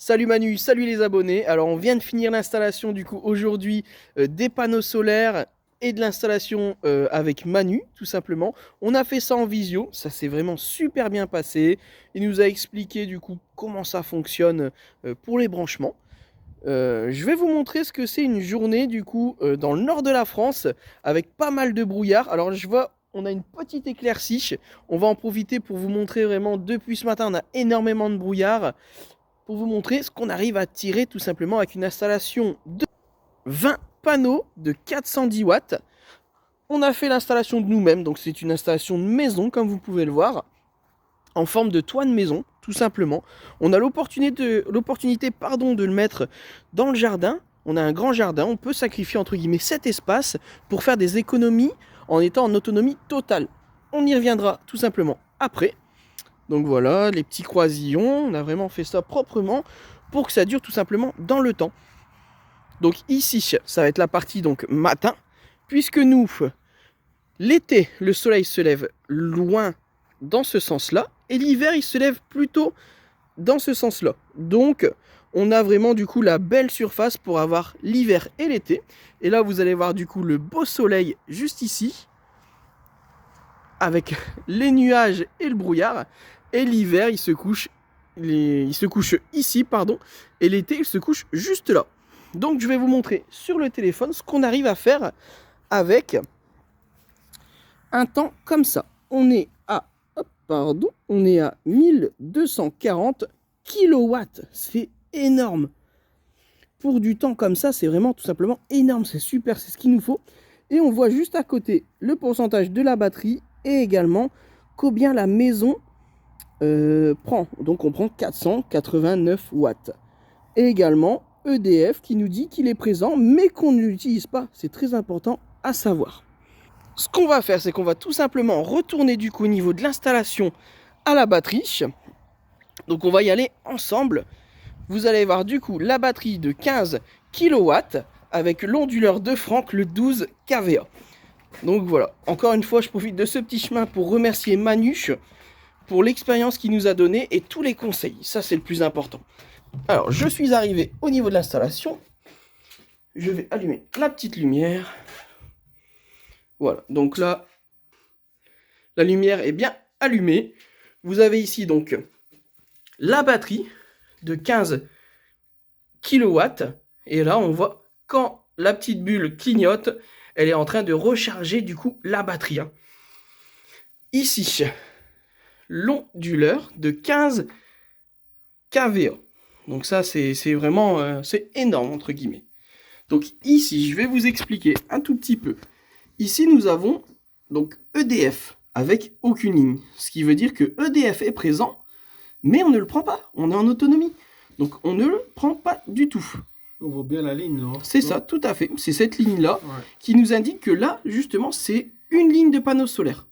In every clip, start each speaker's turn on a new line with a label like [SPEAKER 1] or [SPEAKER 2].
[SPEAKER 1] Salut Manu, salut les abonnés. Alors on vient de finir l'installation du coup aujourd'hui des panneaux solaires et de l'installation avec Manu tout simplement. On a fait ça en visio, ça s'est vraiment super bien passé. Il nous a expliqué du coup comment ça fonctionne pour les branchements. Je vais vous montrer ce que c'est une journée du coup dans le nord de la France avec pas mal de brouillard. Alors je vois, on a une petite éclaircie. On va en profiter pour vous montrer vraiment depuis ce matin, on a énormément de brouillard pour vous montrer ce qu'on arrive à tirer tout simplement avec une installation de 20 panneaux de 410 watts. On a fait l'installation de nous-mêmes, donc c'est une installation de maison comme vous pouvez le voir, en forme de toit de maison tout simplement. On a l'opportunité de le mettre dans le jardin. On a un grand jardin, on peut sacrifier entre guillemets cet espace pour faire des économies en étant en autonomie totale. On y reviendra tout simplement après. Donc voilà, les petits croisillons, on a vraiment fait ça proprement pour que ça dure tout simplement dans le temps. Donc ici, ça va être la partie donc matin, puisque nous, l'été, le soleil se lève loin dans ce sens-là, et l'hiver, il se lève plutôt dans ce sens-là. Donc, on a vraiment du coup la belle surface pour avoir l'hiver et l'été. Et là, vous allez voir du coup le beau soleil juste ici, avec les nuages et le brouillard. Et l'hiver, il se couche ici, pardon, et l'été, il se couche juste là. Donc, je vais vous montrer sur le téléphone ce qu'on arrive à faire avec un temps comme ça. On est à 1240 kilowatts. C'est énorme. Pour du temps comme ça, c'est vraiment tout simplement énorme. C'est super, c'est ce qu'il nous faut. Et on voit juste à côté le pourcentage de la batterie et également combien la maison prend. Donc on prend 489 watts. Et également EDF qui nous dit qu'il est présent mais qu'on ne l'utilise pas. C'est très important à savoir. Ce qu'on va faire, c'est qu'on va tout simplement retourner du coup au niveau de l'installation à la batterie. Donc on va y aller ensemble. Vous allez voir du coup la batterie de 15 kW avec l'onduleur de Franck, le 12 kVA. Donc voilà, encore une fois, je profite de ce petit chemin pour remercier Manu pour l'expérience qu'il nous a donnée et tous les conseils. Ça, c'est le plus important. Alors, je suis arrivé au niveau de l'installation. Je vais allumer la petite lumière. Voilà, donc là, la lumière est bien allumée. Vous avez ici donc la batterie de 15 kW. Et là, on voit quand la petite bulle clignote, elle est en train de recharger du coup la batterie. Ici, l'onduleur de 15 kVA. Donc ça, c'est vraiment c'est énorme, entre guillemets. Donc ici, je vais vous expliquer un tout petit peu. Ici, nous avons donc EDF avec aucune ligne. Ce qui veut dire que EDF est présent, mais on ne le prend pas. On est en autonomie. Donc on ne le prend pas du tout.
[SPEAKER 2] On voit bien la ligne, non?
[SPEAKER 1] C'est ça, tout à fait. C'est cette ligne-là qui nous indique que là, justement, c'est une ligne de panneau solaire.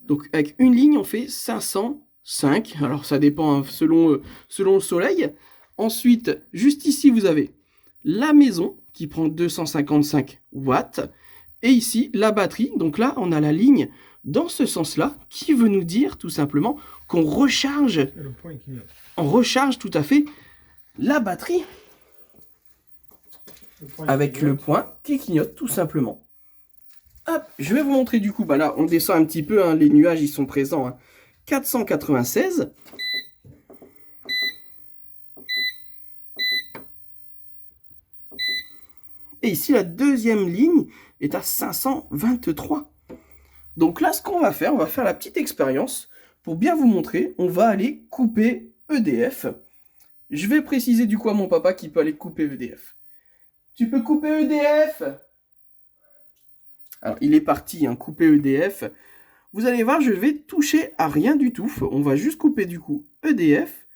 [SPEAKER 1] Donc avec une ligne, on fait 505. Alors ça dépend hein, selon le soleil. Ensuite, juste ici, vous avez la maison qui prend 255 watts. Et ici, la batterie. Donc là, on a la ligne dans ce sens-là qui veut nous dire tout simplement qu'on recharge.
[SPEAKER 2] Le point qui...
[SPEAKER 1] On recharge tout à fait la batterie avec le point qui clignote tout simplement. Hop, je vais vous montrer du coup, bah là on descend un petit peu, hein, les nuages ils sont présents, hein. 496. Et ici la deuxième ligne est à 523. Donc là ce qu'on va faire, on va faire la petite expérience pour bien vous montrer. On va aller couper EDF. Je vais préciser du coup à mon papa qu'il peut aller couper EDF. Tu peux couper EDF? Alors, il est parti, hein, couper EDF. Vous allez voir, je vais toucher à rien du tout. On va juste couper du coup EDF.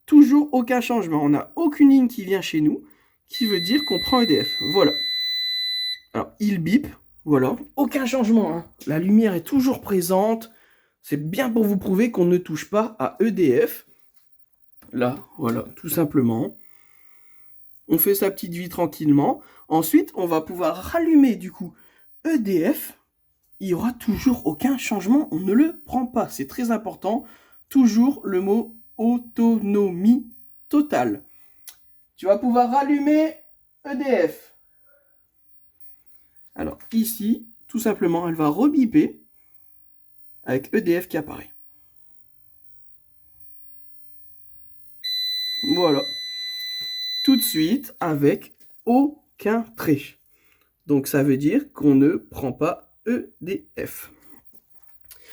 [SPEAKER 1] Toujours aucun changement. On n'a aucune ligne qui vient chez nous, qui veut dire qu'on prend EDF. Voilà. Alors, il bip. Voilà. Aucun changement. Hein. La lumière est toujours présente. C'est bien pour vous prouver qu'on ne touche pas à EDF. Là, voilà, tout simplement. On fait sa petite vie tranquillement. Ensuite, on va pouvoir rallumer du coup EDF. Il n'y aura toujours aucun changement. On ne le prend pas. C'est très important. Toujours le mot autonomie totale. tu vas pouvoir rallumer EDF. Alors ici, tout simplement, elle va rebiper avec EDF qui apparaît. Voilà. Tout de suite avec aucun trait. Donc ça veut dire qu'on ne prend pas EDF.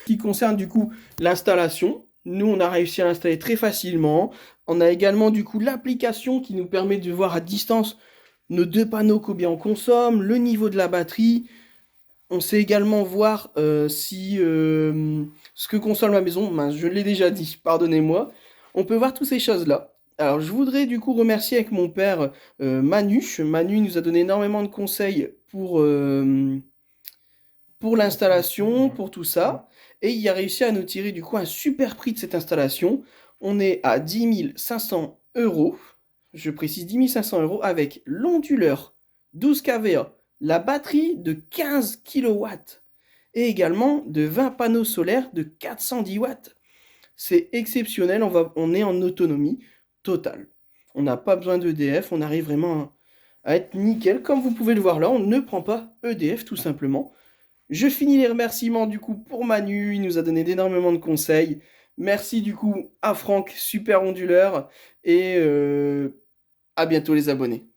[SPEAKER 1] Qui concerne du coup l'installation, nous on a réussi à l'installer très facilement. On a également du coup l'application qui nous permet de voir à distance nos deux panneaux combien on consomme, le niveau de la batterie. On sait également voir si ce que consomme la maison. Mince, je l'ai déjà dit, pardonnez-moi. On peut voir toutes ces choses-là. Alors, je voudrais du coup remercier avec mon père Manu. Manu nous a donné énormément de conseils pour l'installation, pour tout ça. Et il a réussi à nous tirer du coup un super prix de cette installation. On est à 10 500 euros. Je précise 10 500 euros avec l'onduleur 12 kVA, la batterie de 15 kW et également de 20 panneaux solaires de 410 watts. C'est exceptionnel, on est en autonomie totale. On n'a pas besoin d'EDF, on arrive vraiment à être nickel. Comme vous pouvez le voir là, on ne prend pas EDF tout simplement. Je finis les remerciements du coup pour Manu, il nous a donné énormément de conseils. Merci du coup à Franck, super onduleur, et à bientôt les abonnés.